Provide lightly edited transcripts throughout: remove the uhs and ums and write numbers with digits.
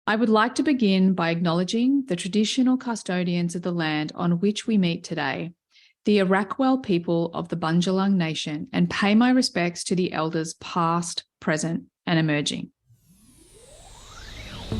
I would like to begin by acknowledging the traditional custodians of the land on which we meet today, the Arakwal people of the Bundjalung Nation, and pay my respects to the elders past, present, and emerging.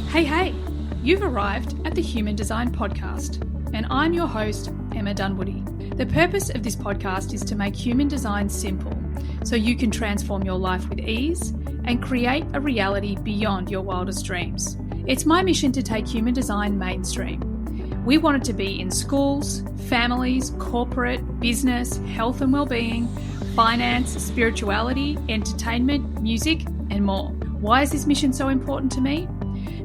Hey, you've arrived at the Human Design Podcast, and I'm your host, Emma Dunwoody. The purpose of this podcast is to make human design simple so you can transform your life with ease and create a reality beyond your wildest dreams. It's my mission to take human design mainstream. We want it to be in schools, families, corporate, business, health and well-being, finance, spirituality, entertainment, music, and more. Why is this mission so important to me?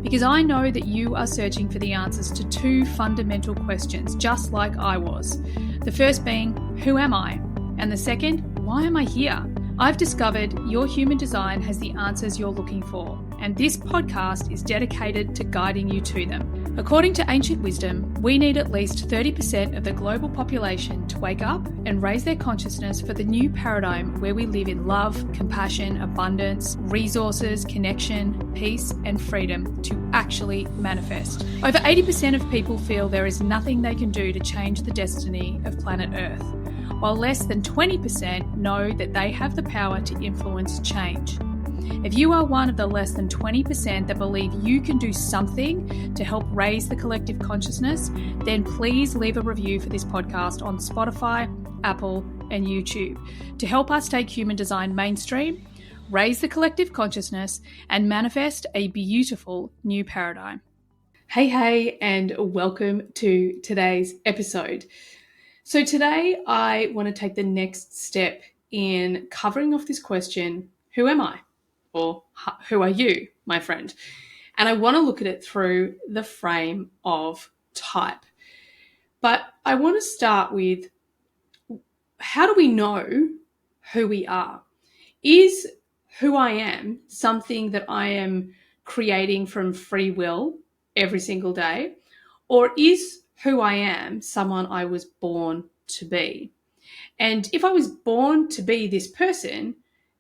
Because I know that you are searching for the answers to two fundamental questions, just like I was. The first being, who am I? And the second, why am I here? I've discovered your human design has the answers you're looking for, and this podcast is dedicated to guiding you to them. According to ancient wisdom, we need at least 30% of the global population to wake up and raise their consciousness for the new paradigm where we live in love, compassion, abundance, resources, connection, peace, and freedom to actually manifest. Over 80% of people feel there is nothing they can do to change the destiny of planet Earth, while less than 20% know that they have the power to influence change. If you are one of the less than 20% that believe you can do something to help raise the collective consciousness, then please leave a review for this podcast on Spotify, Apple, and YouTube to help us take human design mainstream, raise the collective consciousness, and manifest a beautiful new paradigm. Hey, and welcome to today's episode. So today I want to take the next step in covering off this question, who am I? Or who are you, my friend? And I want to look at it through the frame of type. But I want to start with, how do we know who we are? Is who I am something that I am creating from free will every single day? Or is who I am someone I was born to be? And if I was born to be this person,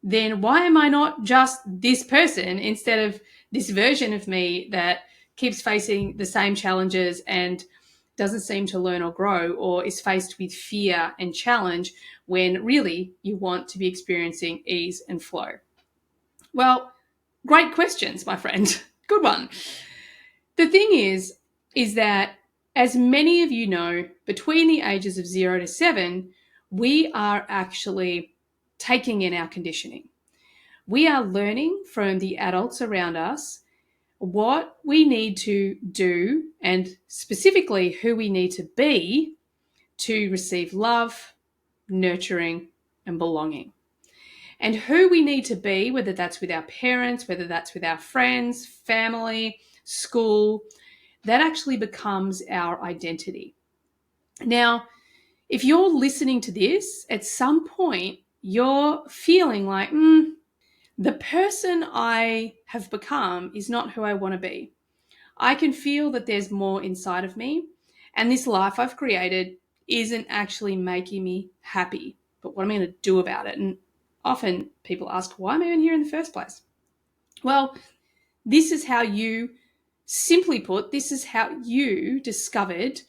then why am I not just this person instead of this version of me that keeps facing the same challenges and doesn't seem to learn or grow, or is faced with fear and challenge when really you want to be experiencing ease and flow? Well, great questions, my friend. Good one. The thing is that as many of you know, between the ages of 0 to 7, we are actually taking in our conditioning. We are learning from the adults around us what we need to do and specifically who we need to be to receive love, nurturing, and belonging. And who we need to be, whether that's with our parents, whether that's with our friends, family, school, that actually becomes our identity. Now, if you're listening to this, at some point, you're feeling like, the person I have become is not who I want to be. I can feel that there's more inside of me, and this life I've created isn't actually making me happy. But what am I going to do about it? And often people ask, why am I even here in the first place? Well, this is how you, simply put, this is how you discovered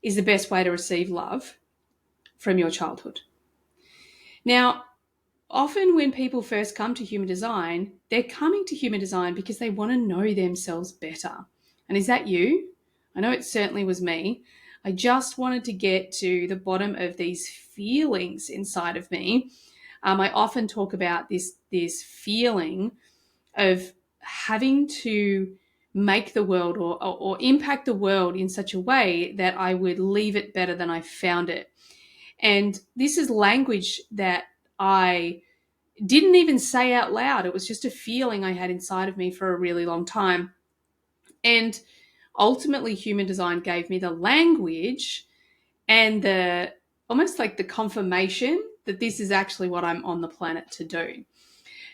is the best way to receive love from your childhood. Now, often when people first come to human design, they're coming to human design because they want to know themselves better. And is that you? I know it certainly was me. I just wanted to get to the bottom of these feelings inside of me. I often talk about this feeling of having to make the world or impact the world in such a way that I would leave it better than I found it. And this is language that I didn't even say out loud. It was just a feeling I had inside of me for a really long time. And ultimately, human design gave me the language and the almost like the confirmation that this is actually what I'm on the planet to do.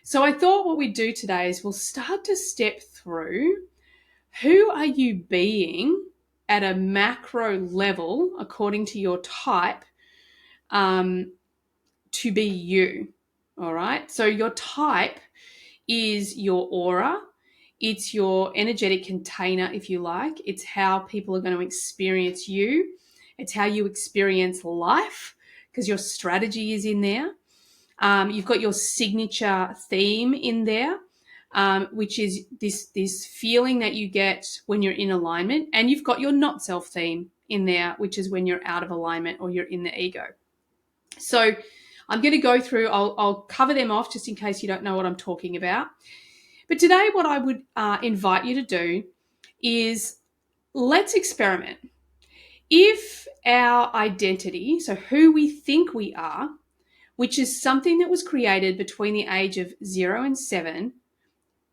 So I thought what we'd do today is we'll start to step through, who are you being at a macro level according to your type to be you, all right? So your type is your aura, It's your energetic container, if you like. It's how people are going to experience you. It's how you experience life, because your strategy is in there. You've got your signature theme in there, which is this feeling that you get when you're in alignment. And you've got your not self theme in there, which is when you're out of alignment or you're in the ego. So I'm going to go through, I'll cover them off just in case you don't know what I'm talking about. But today what I would invite you to do is let's experiment. If our identity, so who we think we are, which is something that was created between the age of 0 and 7,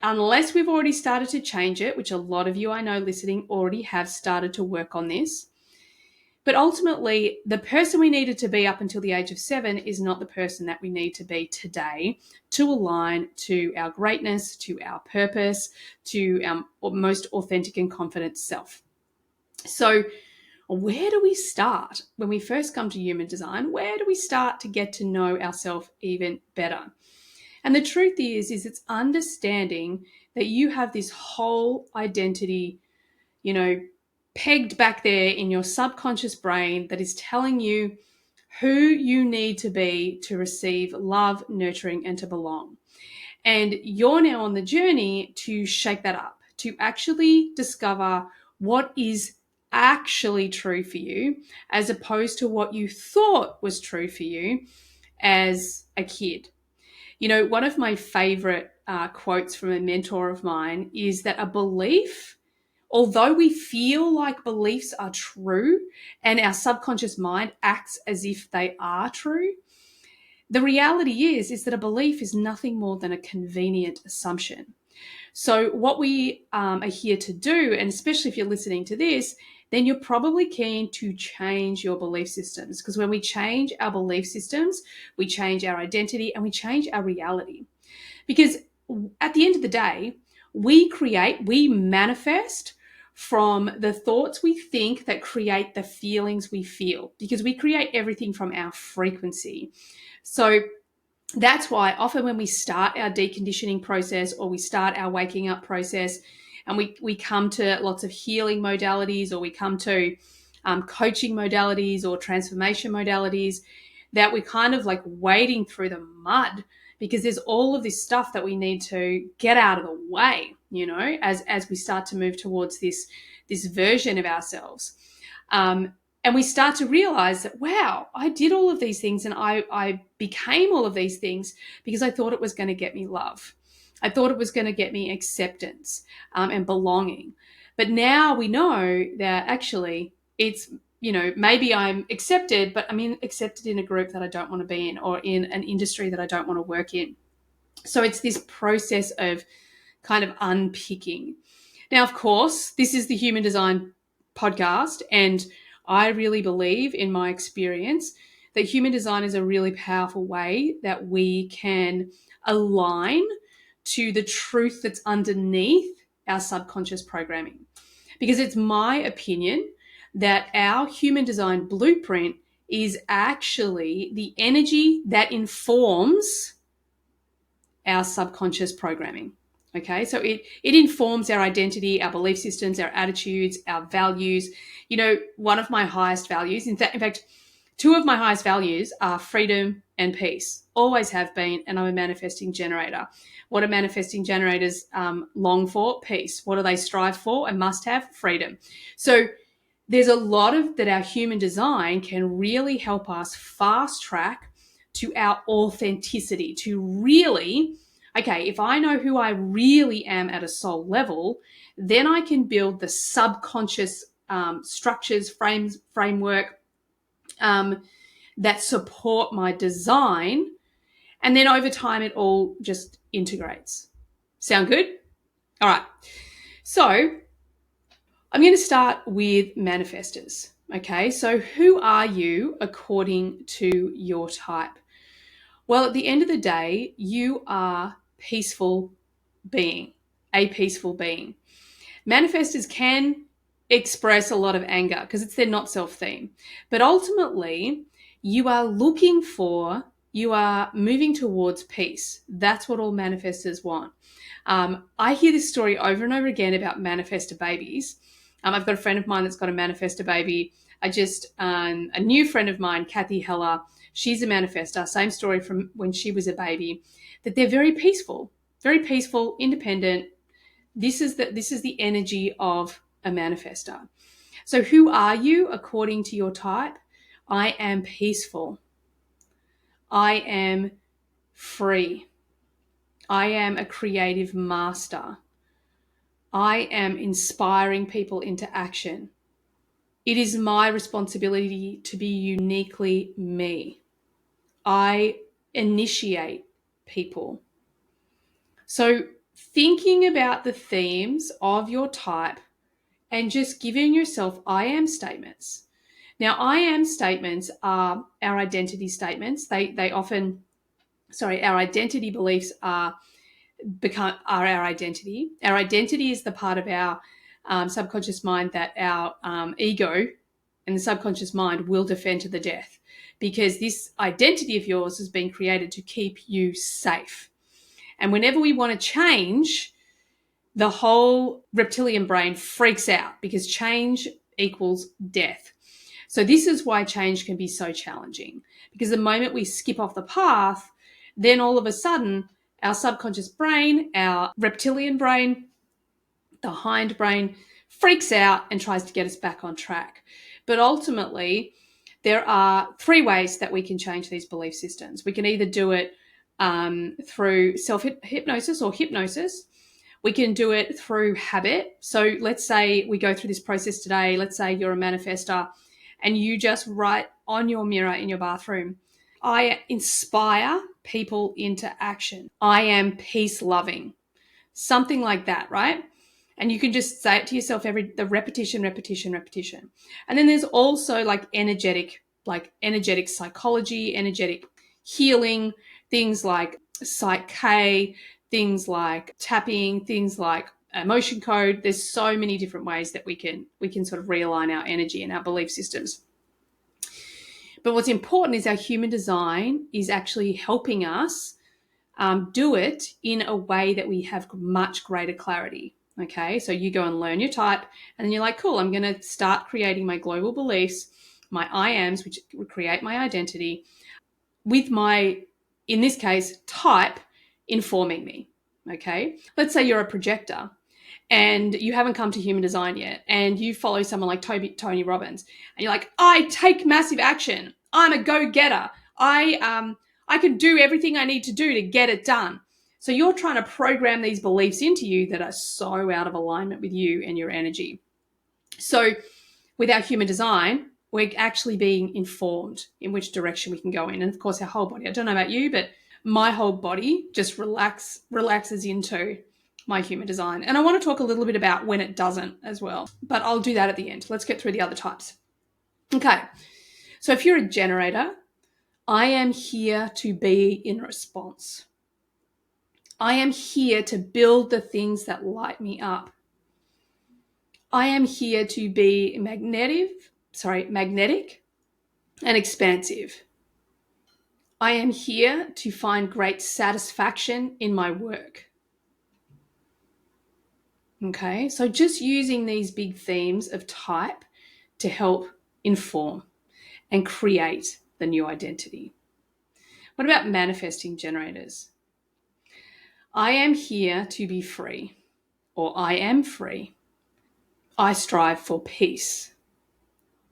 unless we've already started to change it, which a lot of you I know listening already have started to work on this. But ultimately, the person we needed to be up until the age of 7 is not the person that we need to be today to align to our greatness, to our purpose, to our most authentic and confident self. So where do we start when we first come to human design? Where do we start to get to know ourselves even better? And the truth is it's understanding that you have this whole identity, pegged back there in your subconscious brain that is telling you who you need to be to receive love, nurturing, and to belong. And you're now on the journey to shake that up, to actually discover what is actually true for you, as opposed to what you thought was true for you as a kid. One of my favorite quotes from a mentor of mine is that a belief, although we feel like beliefs are true and our subconscious mind acts as if they are true, the reality is that a belief is nothing more than a convenient assumption. So what we are here to do, and especially if you're listening to this, then you're probably keen to change your belief systems, because when we change our belief systems, we change our identity and we change our reality. Because at the end of the day, we manifest from the thoughts we think that create the feelings we feel, because we create everything from our frequency. So that's why often when we start our deconditioning process or we start our waking up process, and we come to lots of healing modalities, or we come to coaching modalities or transformation modalities, that we're kind of like wading through the mud, because there's all of this stuff that we need to get out of the way, as we start to move towards this version of ourselves. And we start to realize that, wow, I did all of these things and I became all of these things because I thought it was going to get me love. I thought it was going to get me acceptance and belonging. But now we know that actually it's, maybe I'm accepted, but I'm accepted in a group that I don't want to be in, or in an industry that I don't want to work in. So it's this process of kind of unpicking. Now, of course, this is the Human Design podcast, and I really believe, in my experience, that human design is a really powerful way that we can align to the truth that's underneath our subconscious programming. Because it's my opinion that our human design blueprint is actually the energy that informs our subconscious programming. Okay, so it informs our identity, our belief systems, our attitudes, our values. One of my highest values, in fact, two of my highest values are freedom and peace. Always have been, and I'm a manifesting generator. What do manifesting generators long for? Peace. What do they strive for and must have? Freedom. So there's a lot of that our human design can really help us fast track to our authenticity, to really, okay, if I know who I really am at a soul level, then I can build the subconscious structures, framework that support my design. And then over time, it all just integrates. Sound good? All right. So I'm going to start with manifestors. Okay, so who are you according to your type? Well, at the end of the day, you are peaceful being, a peaceful being. Manifestors can express a lot of anger because it's their not self theme. But ultimately, you are looking for you are moving towards peace. That's what all manifestors want. I hear this story over and over again about manifestor babies. I've got a friend of mine that's got a manifestor baby. A new friend of mine, Kathy Heller, she's a manifestor. Same story from when she was a baby, that they're very peaceful, independent. This is the energy of a manifestor. So who are you according to your type? I am peaceful. I am free. I am a creative master. I am inspiring people into action. It is my responsibility to be uniquely me. I initiate people. So, thinking about the themes of your type and just giving yourself I am statements. Now, I am statements are our identity statements. Our identity beliefs are our identity. Our identity is the part of our subconscious mind that our ego and the subconscious mind will defend to the death, because this identity of yours has been created to keep you safe. And whenever we want to change, the whole reptilian brain freaks out, because change equals death. So this is why change can be so challenging, because the moment we skip off the path, then all of a sudden our subconscious brain, our reptilian brain, the hind brain freaks out and tries to get us back on track. But ultimately, there are three ways that we can change these belief systems. We can either do it through self-hypnosis or hypnosis. We can do it through habit. So let's say we go through this process today. Let's say you're a manifestor and you just write on your mirror in your bathroom, I inspire people into action. I am peace loving. Something like that, right? And you can just say it to yourself the repetition. And then there's also energetic psychology, energetic healing, things like Psych K, things like tapping, things like emotion code. There's so many different ways that we can sort of realign our energy and our belief systems. But what's important is our human design is actually helping us do it in a way that we have much greater clarity. Okay, so you go and learn your type, and then you're like, cool, I'm going to start creating my global beliefs, my I ams, which create my identity, with my, in this case, type informing me. Okay, let's say you're a projector and you haven't come to human design yet, and you follow someone like Tony Robbins, and you're like, I take massive action. I'm a go-getter. I can do everything I need to do to get it done. So you're trying to program these beliefs into you that are so out of alignment with you and your energy. So with our human design, we're actually being informed in which direction we can go in. And of course, our whole body, I don't know about you, but my whole body just relaxes into my human design. And I want to talk a little bit about when it doesn't as well, but I'll do that at the end. Let's get through the other types. Okay. So if you're a generator, I am here to be in response. I am here to build the things that light me up. I am here to be magnetic and expansive. I am here to find great satisfaction in my work. Okay, so just using these big themes of type to help inform and create the new identity. What about manifesting generators? I am here to be free, or I am free. I strive for peace.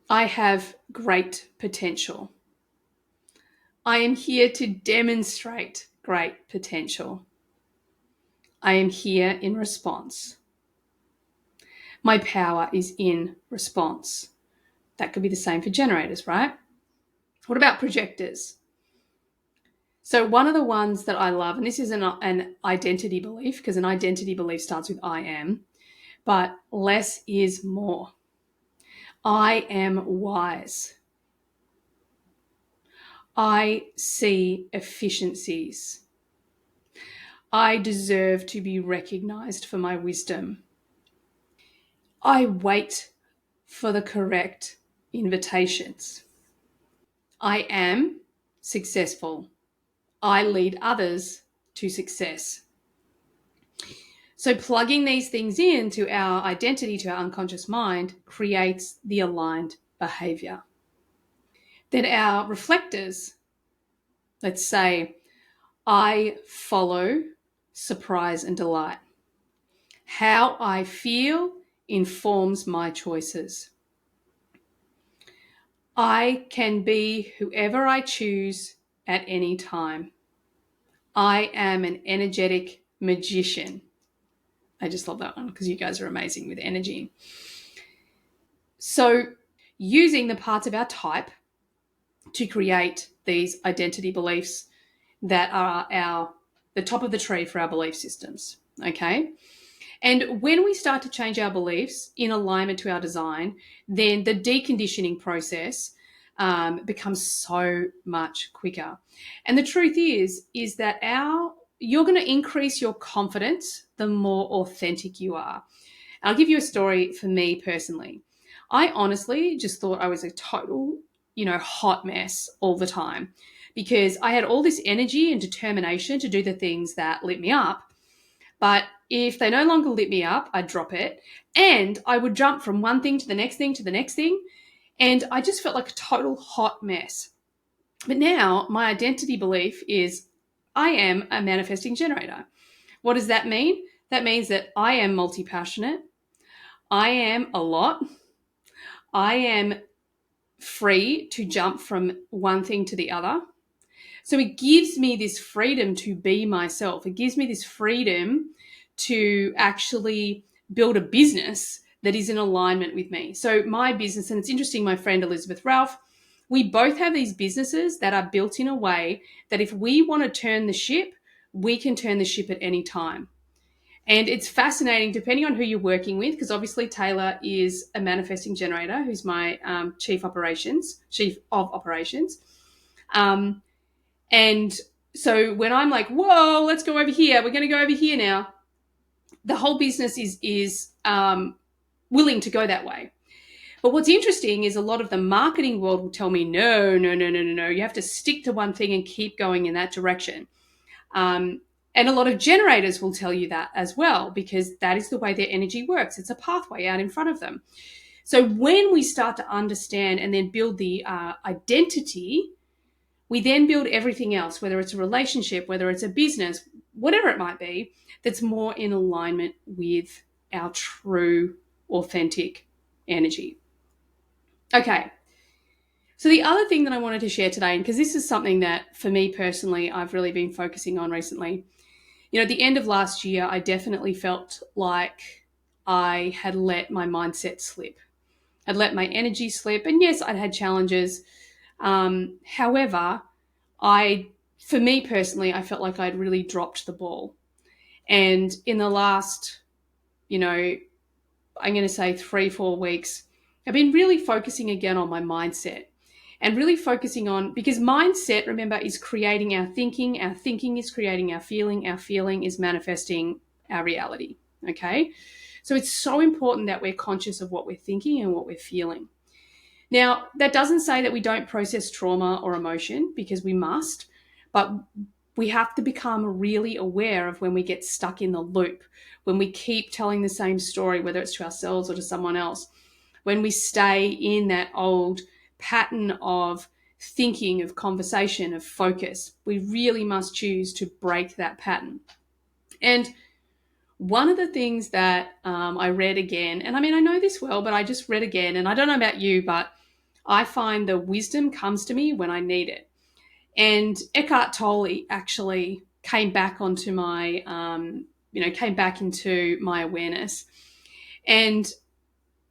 I have great potential. I am here to demonstrate great potential. I am here in response. My power is in response. That could be the same for generators, right? What about projectors? So one of the ones that I love, and this is an identity belief, because an identity belief starts with I am, but less is more. I am wise. I see efficiencies. I deserve to be recognized for my wisdom. I wait for the correct invitations. I am successful. I lead others to success. So plugging these things into our identity, to our unconscious mind, creates the aligned behavior. Then our reflectors, let's say, I follow surprise and delight. How I feel informs my choices. I can be whoever I choose at any time. I am an energetic magician. I just love that one because you guys are amazing with energy. So, using the parts of our type to create these identity beliefs that are the top of the tree for our belief systems. Okay. And when we start to change our beliefs in alignment to our design, then the deconditioning process becomes so much quicker. And the truth is that you're going to increase your confidence the more authentic you are. I'll give you a story for me personally. I honestly just thought I was a total, hot mess all the time because I had all this energy and determination to do the things that lit me up. But if they no longer lit me up, I'd drop it and I would jump from one thing to the next thing to the next thing. And I just felt like a total hot mess. But now my identity belief is I am a manifesting generator. What does that mean? That means that I am multi-passionate. I am a lot. I am free to jump from one thing to the other. So it gives me this freedom to be myself. It gives me this freedom to actually build a business that is in alignment with me. So my business, and it's interesting, my friend Elizabeth Ralph, we both have these businesses that are built in a way that if we want to turn the ship, we can turn the ship at any time. And it's fascinating, depending on who you're working with, because obviously Taylor is a manifesting generator, who's my chief of operations. And so when I'm like, whoa, let's go over here, we're going to go over here now, the whole business is willing to go that way. But what's interesting is a lot of the marketing world will tell me, no, you have to stick to one thing and keep going in that direction. And a lot of generators will tell you that as well, because that is the way their energy works. It's a pathway out in front of them. So when we start to understand and then build the identity, we then build everything else, whether it's a relationship, whether it's a business, whatever it might be, that's more in alignment with our true, authentic energy. Okay. So the other thing that I wanted to share today, and because this is something that for me personally, I've really been focusing on recently, at the end of last year, I definitely felt like I had let my mindset slip. I'd let my energy slip. And yes, I'd had challenges. However, for me personally, I felt like I'd really dropped the ball. And in the last, I'm going to say 3-4 weeks, I've been really focusing again on my mindset and really focusing on, because mindset, remember, is creating our thinking is creating our feeling is manifesting our reality. Okay. So it's so important that we're conscious of what we're thinking and what we're feeling. Now, that doesn't say that we don't process trauma or emotion, because we must, but we have to become really aware of when we get stuck in the loop, when we keep telling the same story, whether it's to ourselves or to someone else, when we stay in that old pattern of thinking, of conversation, of focus. We really must choose to break that pattern. And one of the things that I read again, and I mean, I know this well, but I just read again, and I don't know about you, but I find the wisdom comes to me when I need it. And Eckhart Tolle actually came back onto my, came back into my awareness. And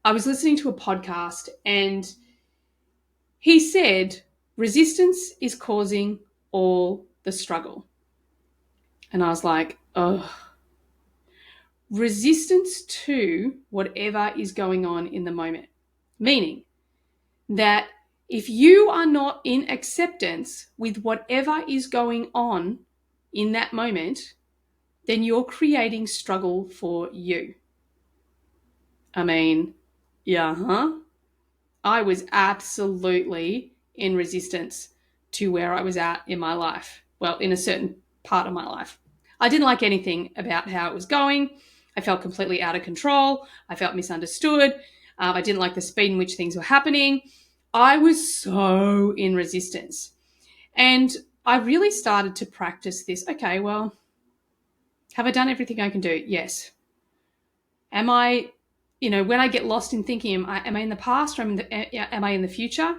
I was listening to a podcast and he said, resistance is causing all the struggle. And I was like, oh, resistance to whatever is going on in the moment. Meaning that if you are not in acceptance with whatever is going on in that moment, then you're creating struggle for you. I mean, I was absolutely in resistance to where I was at in my life. well, in a certain part of my life. I didn't like anything about how it was going. I felt completely out of control. I felt misunderstood. I didn't like the speed in which things were happening. I was so in resistance. And I really started to practice this. Okay, well, have I done everything I can do? Yes. Am I, when I get lost in thinking, am I in the past or am I in the future?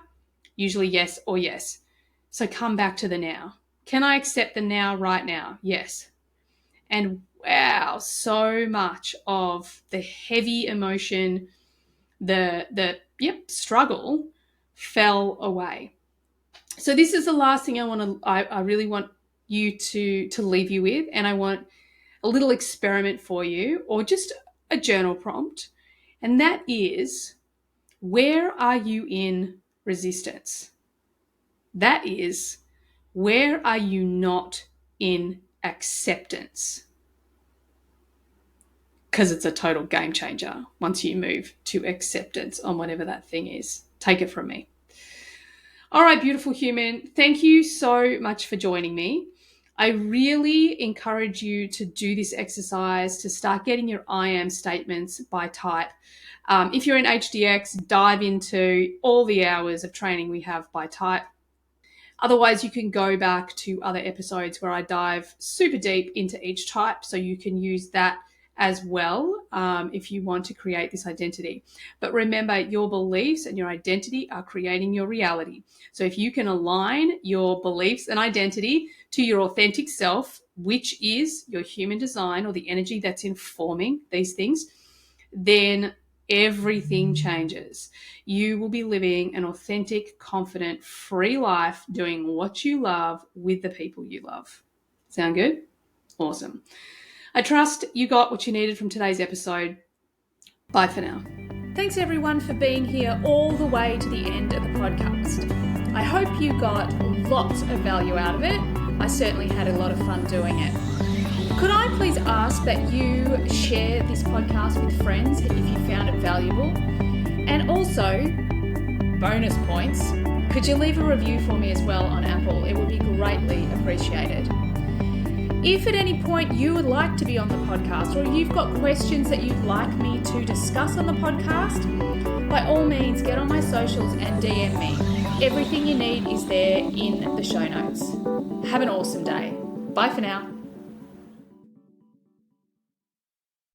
Usually yes or yes. So come back to the now. Can I accept the now right now? Yes. And wow, so much of the heavy emotion, the struggle fell away. So this is the last thing I really want you to leave you with. And I want a little experiment for you, or just a journal prompt. And that is, where are you in resistance? That is, where are you not in acceptance? Because it's a total game changer once you move to acceptance on whatever that thing is. Take it from me. All right, beautiful human. Thank you so much for joining me. I really encourage you to do this exercise, to start getting your I am statements by type. If you're in HDX, dive into all the hours of training we have by type. Otherwise, you can go back to other episodes where I dive super deep into each type, so you can use that as well if you want to create this identity. But remember, your beliefs and your identity are creating your reality. So if you can align your beliefs and identity to your authentic self, which is your human design or the energy that's informing these things, then everything changes. You will be living an authentic, confident, free life, doing what you love with the people you love. Sound good? Awesome. I trust you got what you needed from today's episode. Bye for now. Thanks everyone for being here all the way to the end of the podcast. I hope you got lots of value out of it. I certainly had a lot of fun doing it. Could I please ask that you share this podcast with friends if you found it valuable? And also, bonus points, could you leave a review for me as well on Apple? It would be greatly appreciated. If at any point you would like to be on the podcast, or you've got questions that you'd like me to discuss on the podcast, by all means get on my socials and DM me. Everything you need is there in the show notes. Have an awesome day. Bye for now.